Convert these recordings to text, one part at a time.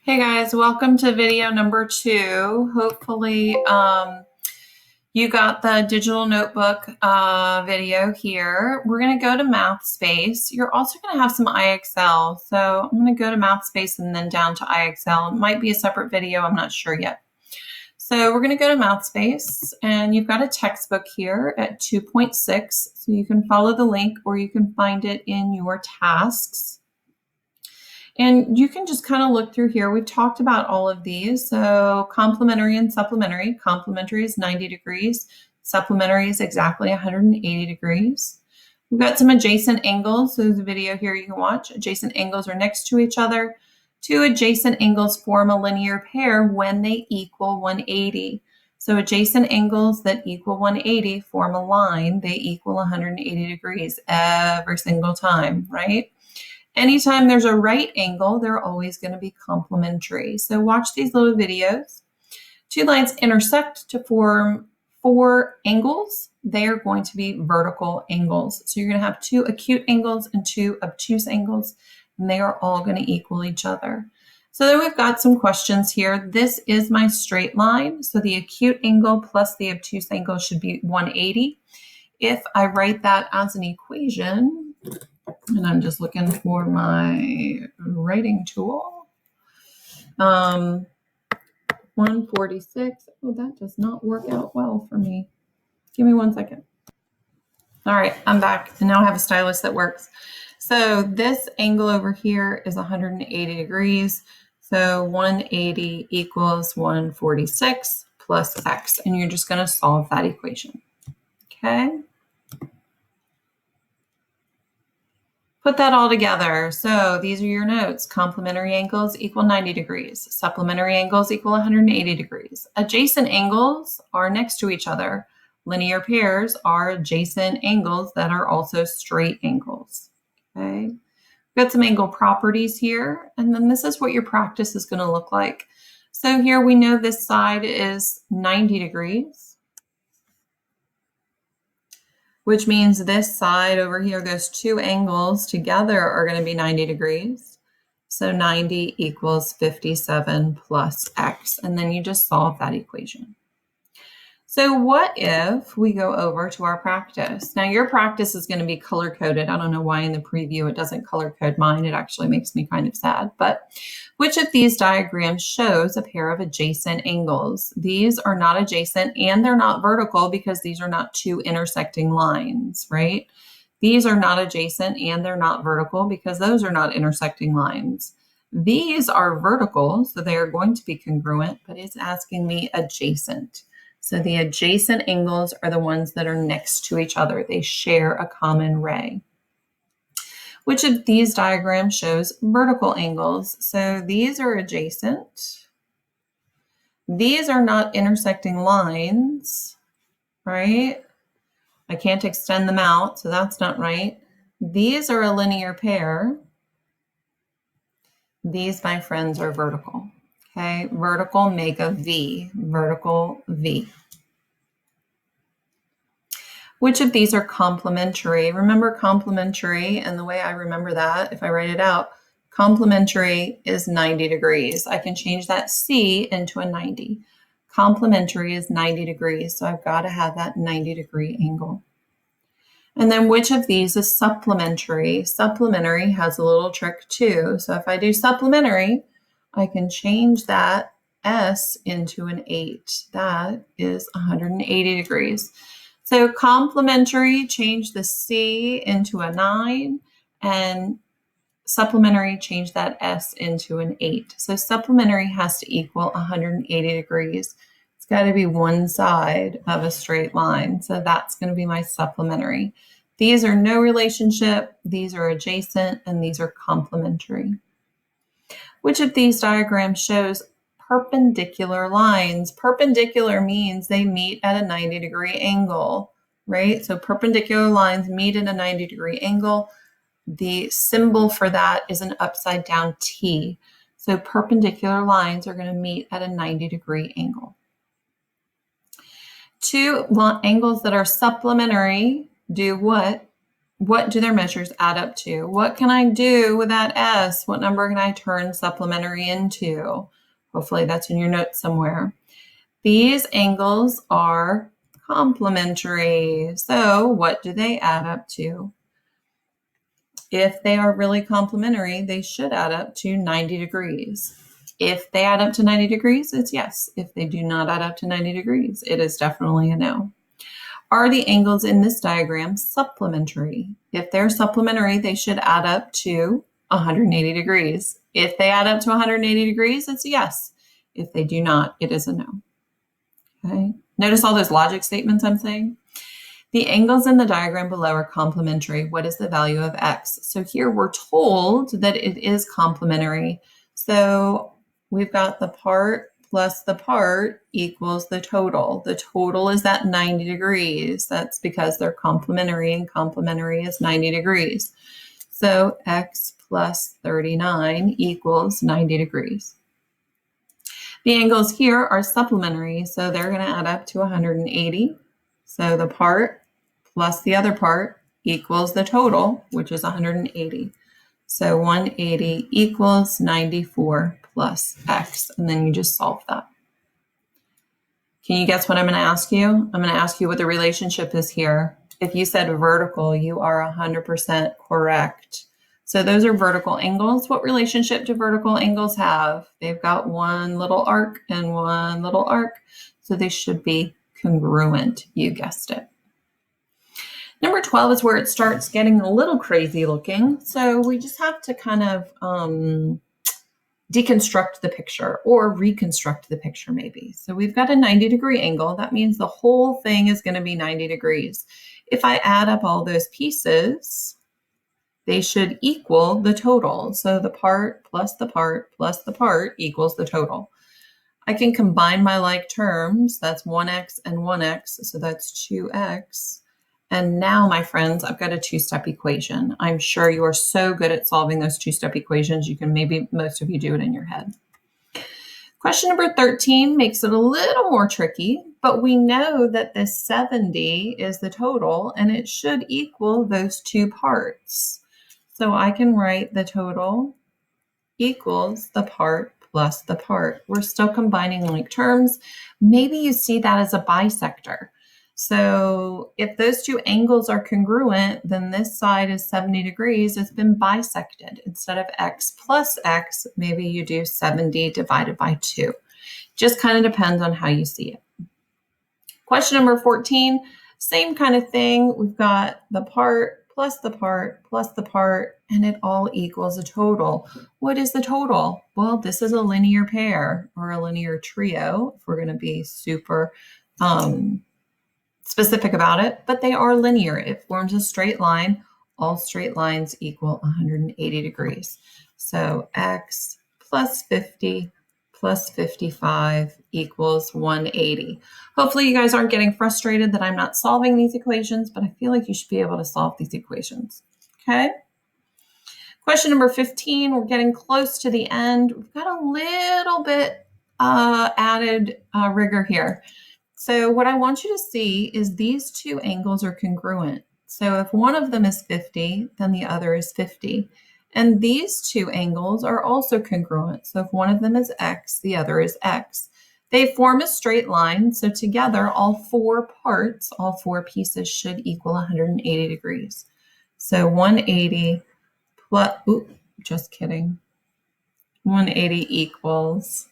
Hey guys, welcome to video number 2. Hopefully you got the digital notebook video here. We're going to go to Mathspace. You're also going to have some IXL. So I'm going to go to Mathspace and then down to IXL. It might be a separate video. I'm not sure yet. So we're going to go to Mathspace, and you've got a textbook here at 2.6. So you can follow the link or you can find it in your tasks. And you can just kind of look through here. We've talked about all of these. So complementary and supplementary. Complementary is 90 degrees. Supplementary is exactly 180 degrees. We've got some adjacent angles. So there's a video here you can watch. Adjacent angles are next to each other. Two adjacent angles form a linear pair when they equal 180. So adjacent angles that equal 180 form a line. They equal 180 degrees every single time, right? Anytime there's a right angle, they're always going to be complementary. So watch these little videos. Two lines intersect to form 4 angles. They are going to be vertical angles. So you're going to have 2 acute angles and 2 obtuse angles, and they are all going to equal each other. So then we've got some questions here. This is my straight line. So the acute angle plus the obtuse angle should be 180. If I write that as an equation, and I'm just looking for my writing tool. 146. Oh, that does not work out well for me. Give me 1 second. All right, I'm back. And now I have a stylus that works. So this angle over here is 180 degrees. So 180 equals 146 plus x. And you're just going to solve that equation. Okay. Put that all together. So these are your notes. Complementary angles equal 90 degrees. Supplementary angles equal 180 degrees. Adjacent angles are next to each other. Linear pairs are adjacent angles that are also straight angles. Okay. We've got some angle properties here. And then this is what your practice is going to look like. So here we know this side is 90 degrees. Which means this side over here, those 2 angles together are going to be 90 degrees. So 90 equals 57 plus x. And then you just solve that equation. So what if we go over to our practice? Now your practice is going to be color coded. I don't know why in the preview it doesn't color code mine. It actually makes me kind of sad. But which of these diagrams shows a pair of adjacent angles? These are not adjacent and they're not vertical because these are not 2 intersecting lines, right? These are not adjacent and they're not vertical because those are not intersecting lines. These are vertical, so they are going to be congruent, but it's asking me adjacent. So the adjacent angles are the ones that are next to each other. They share a common ray. Which of these diagrams shows vertical angles? So these are adjacent. These are not intersecting lines, right? I can't extend them out, so that's not right. These are a linear pair. These, my friends, are vertical. Okay, vertical make a V, vertical V. Which of these are complementary? Remember complementary, and the way I remember that, if I write it out, complementary is 90 degrees. I can change that C into a 90. Complementary is 90 degrees, so I've got to have that 90 degree angle. And then which of these is supplementary? Supplementary has a little trick too. So if I do supplementary, I can change that S into an 8. That is 180 degrees. So complementary, change the C into a 9, and supplementary, change that S into an 8. So supplementary has to equal 180 degrees. It's got to be one side of a straight line. So that's going to be my supplementary. These are no relationship, these are adjacent, and these are complementary. Which of these diagrams shows perpendicular lines? Perpendicular means they meet at a 90 degree angle, right? So perpendicular lines meet at a 90 degree angle. The symbol for that is an upside down T. So perpendicular lines are going to meet at a 90 degree angle. 2 angles that are supplementary do what? what do their measures add up to? What can I do with that S? What number can I turn supplementary into? Hopefully that's in your notes somewhere. These angles are complementary. So what do they add up to? If they are really complementary, they should add up to 90 degrees. If they add up to 90 degrees, it's yes. If they do not add up to 90 degrees, it is definitely a no. Are the angles in this diagram supplementary? If they're supplementary, they should add up to 180 degrees. If they add up to 180 degrees, it's a yes. If they do not, it is a no. Okay. Notice all those logic statements I'm saying? The angles in the diagram below are complementary. What is the value of x? So here we're told that it is complementary. So we've got the part plus the part equals the total. The total is that 90 degrees. That's because they're complementary, and complementary is 90 degrees. So x plus 39 equals 90 degrees. The angles here are supplementary, so they're going to add up to 180. So the part plus the other part equals the total, which is 180. So 180 equals 94 plus x, and then you just solve that. Can you guess what I'm going to ask you? I'm going to ask you what the relationship is here. If you said vertical, you are 100% correct. So those are vertical angles. What relationship do vertical angles have? They've got one little arc and one little arc, so they should be congruent. You guessed it. Number 12 is where it starts getting a little crazy looking. So we just have to kind of deconstruct the picture or reconstruct the picture maybe. So we've got a 90-degree angle. That means the whole thing is going to be 90 degrees. If I add up all those pieces, they should equal the total. So the part plus the part plus the part equals the total. I can combine my like terms. That's 1x and 1x, so that's 2x. And now, my friends, I've got a two-step equation. I'm sure you are so good at solving those two-step equations, most of you do it in your head. Question number 13 makes it a little more tricky, but we know that this 70 is the total, and it should equal those two parts. So I can write the total equals the part plus the part. We're still combining like terms. Maybe you see that as a bisector. So if those two angles are congruent, then this side is 70 degrees. It's been bisected. Instead of x plus x, maybe you do 70 divided by 2. Just kind of depends on how you see it. Question number 14, same kind of thing. We've got the part plus the part plus the part, and it all equals a total. What is the total? Well, this is a linear pair or a linear trio, if we're going to be super specific about it, but they are linear. It forms a straight line. All straight lines equal 180 degrees. So x plus 50 plus 55 equals 180. Hopefully you guys aren't getting frustrated that I'm not solving these equations, but I feel like you should be able to solve these equations. Okay. Question number 15, we're getting close to the end. We've got a little bit added rigor here. So what I want you to see is these two angles are congruent. So if one of them is 50, then the other is 50. And these two angles are also congruent. So if one of them is x, the other is x. They form a straight line. So together, all four parts, all four pieces should equal 180 degrees. So 180 plus, just kidding. 180 equals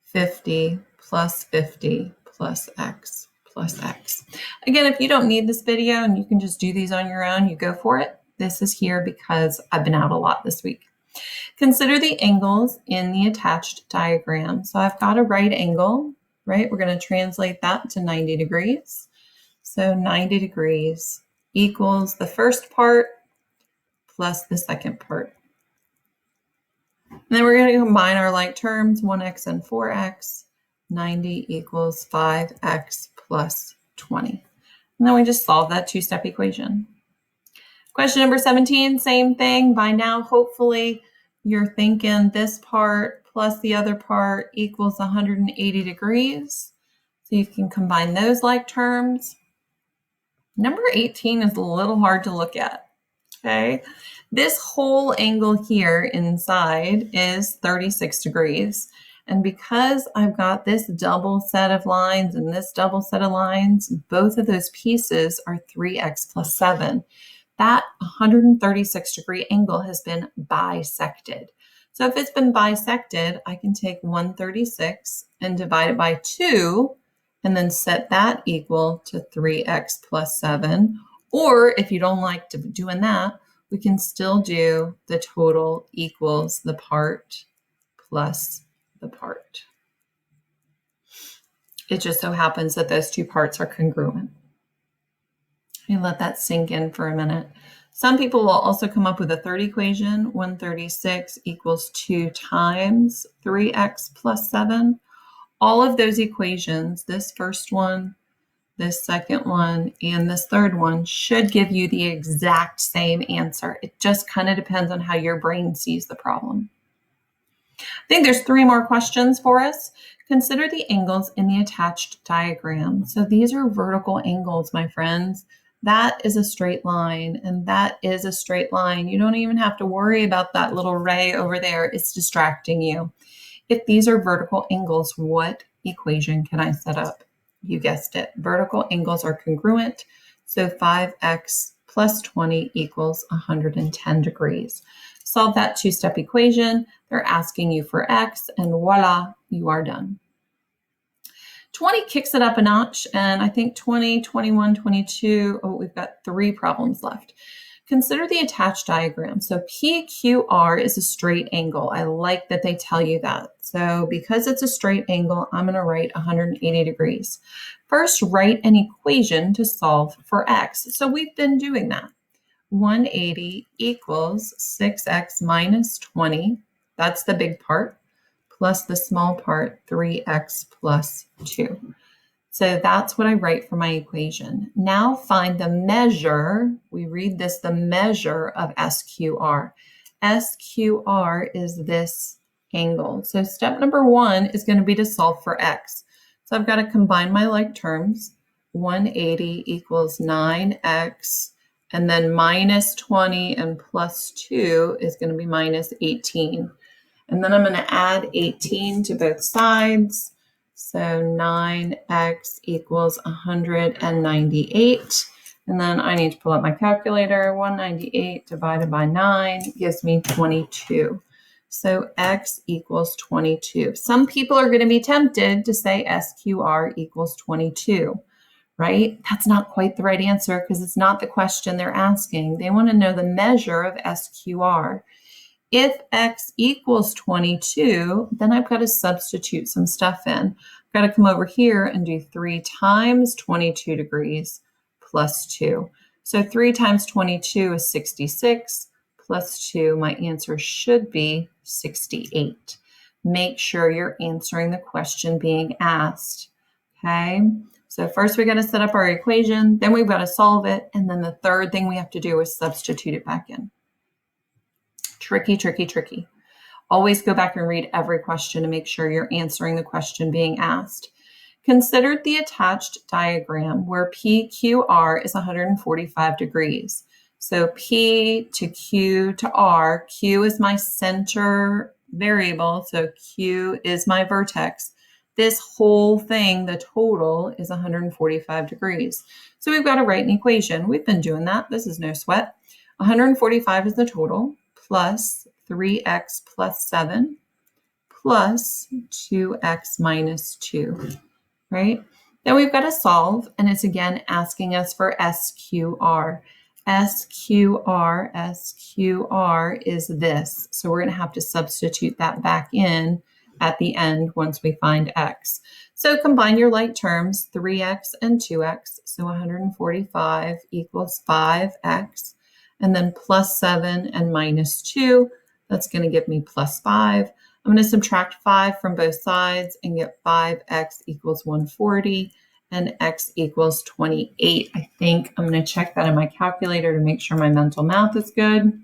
50 plus 50 plus x plus x. Again, if you don't need this video and you can just do these on your own, you go for it. This is here because I've been out a lot this week. Consider the angles in the attached diagram. So I've got a right angle, right? We're going to translate that to 90 degrees. So 90 degrees equals the first part plus the second part. And then we're going to combine our like terms, 1x and 4x. 90 equals 5x plus 20. And then we just solve that two-step equation. Question number 17, same thing. By now, hopefully, you're thinking this part plus the other part equals 180 degrees. So you can combine those like terms. Number 18 is a little hard to look at, okay? This whole angle here inside is 36 degrees. And because I've got this double set of lines and this double set of lines, both of those pieces are 3x plus 7. That 136 degree angle has been bisected. So if it's been bisected, I can take 136 and divide it by 2 and then set that equal to 3x plus 7. Or if you don't like doing that, we can still do the total equals the part plus the part. It just so happens that those two parts are congruent. You let that sink in for a minute. Some people will also come up with a third equation. 136 equals 2 times 3x plus 7. All of those equations, this first one, this second one, and this third one, should give you the exact same answer. It just kind of depends on how your brain sees the problem. I think there's 3 more questions for us. Consider the angles in the attached diagram. So these are vertical angles, my friends. That is a straight line, and that is a straight line. You don't even have to worry about that little ray over there. It's distracting you. If these are vertical angles, what equation can I set up? You guessed it. Vertical angles are congruent. So 5x plus 20 equals 110 degrees. Solve that 2-step equation. They're asking you for x, and voila, you are done. 20 kicks it up a notch, and I think 20, 21, 22, we've got 3 problems left. Consider the attached diagram. So PQR is a straight angle. I like that they tell you that. So because it's a straight angle, I'm going to write 180 degrees. First, write an equation to solve for x. So we've been doing that. 180 equals 6x minus 20. That's the big part. Plus the small part, 3x plus 2. So that's what I write for my equation. Now find the measure. We read this, the measure of SQR. SQR is this angle. So step number 1 is going to be to solve for x. So I've got to combine my like terms. 180 equals 9x, and then minus 20 and plus 2 is going to be minus 18. And then I'm going to add 18 to both sides. So 9x equals 198. And then I need to pull up my calculator. 198 divided by 9 gives me 22. So x equals 22. Some people are going to be tempted to say SQR equals 22, right? That's not quite the right answer because it's not the question they're asking. They want to know the measure of SQR. If x equals 22, then I've got to substitute some stuff in. I've got to come over here and do 3 times 22 degrees plus 2. So 3 times 22 is 66 plus 2. My answer should be 68. Make sure you're answering the question being asked. Okay? So first we got to set up our equation, then we've got to solve it, and then the third thing we have to do is substitute it back in. Tricky, tricky, tricky. Always go back and read every question to make sure you're answering the question being asked. Consider the attached diagram where PQR is 145 degrees. So P to Q to R, Q is my center variable, so Q is my vertex. This whole thing, the total, is 145 degrees. So we've got to write an equation. We've been doing that. This is no sweat. 145 is the total, plus 3x plus 7 plus 2x minus 2, right? Then we've got to solve, and it's again asking us for SQR. SQR is this. So we're going to have to substitute that back in at the end once we find x. So combine your like terms, 3x and 2x. So 145 equals 5x. And then plus 7 and minus 2, that's going to give me plus 5. I'm going to subtract 5 from both sides and get 5x equals 140 and x equals 28. I think I'm going to check that in my calculator to make sure my mental math is good.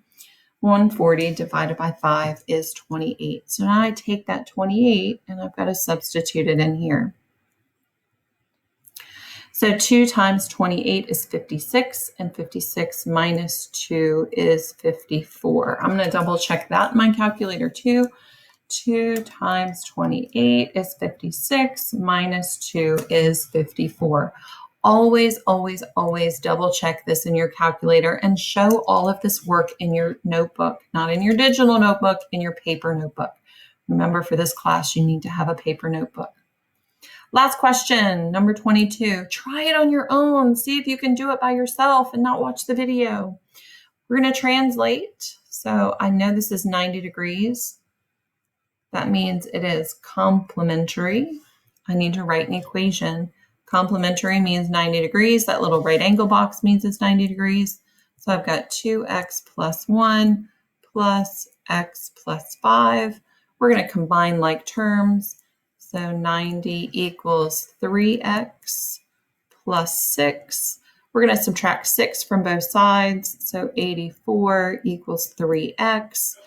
140 divided by 5 is 28. So now I take that 28 and I've got to substitute it in here. So 2 times 28 is 56, and 56 minus 2 is 54. I'm going to double check that in my calculator too. 2 times 28 is 56, minus 2 is 54. Always, always, always double check this in your calculator and show all of this work in your notebook, not in your digital notebook, in your paper notebook. Remember, for this class, you need to have a paper notebook. Last question, number 22. Try it on your own. See if you can do it by yourself and not watch the video. We're going to translate. So I know this is 90 degrees. That means it is complementary. I need to write an equation. Complementary means 90 degrees. That little right angle box means it's 90 degrees. So I've got 2x plus 1 plus x plus 5. We're going to combine like terms. So 90 equals 3x plus 6. We're going to subtract 6 from both sides. So 84 equals 3x.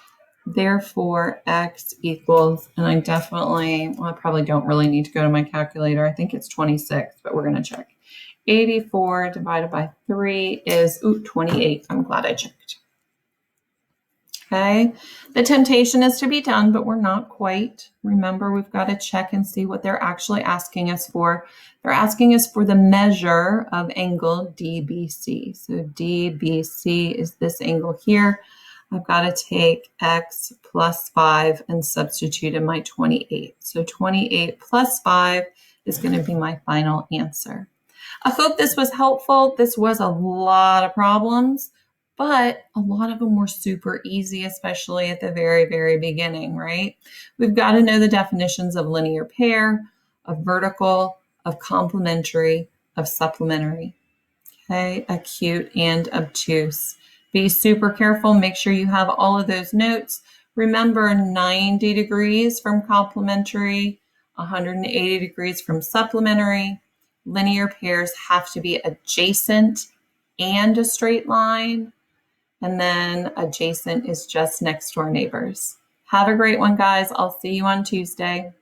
Therefore, x equals, and I probably don't really need to go to my calculator. I think it's 26, but we're going to check. 84 divided by 3 is 28. I'm glad I checked. Okay, the temptation is to be done, but we're not quite. Remember, we've got to check and see what they're actually asking us for. They're asking us for the measure of angle DBC. So DBC is this angle here. I've got to take x plus 5 and substitute in my 28. So 28 plus 5 is going to be my final answer. I hope this was helpful. This was a lot of problems, but a lot of them were super easy, especially at the very, very beginning, right? We've got to know the definitions of linear pair, of vertical, of complementary, of supplementary. Okay, acute and obtuse. Be super careful. Make sure you have all of those notes. Remember, 90 degrees from complementary, 180 degrees from supplementary. Linear pairs have to be adjacent and a straight line. And then adjacent is just next door neighbors. Have a great one, guys. I'll see you on Tuesday.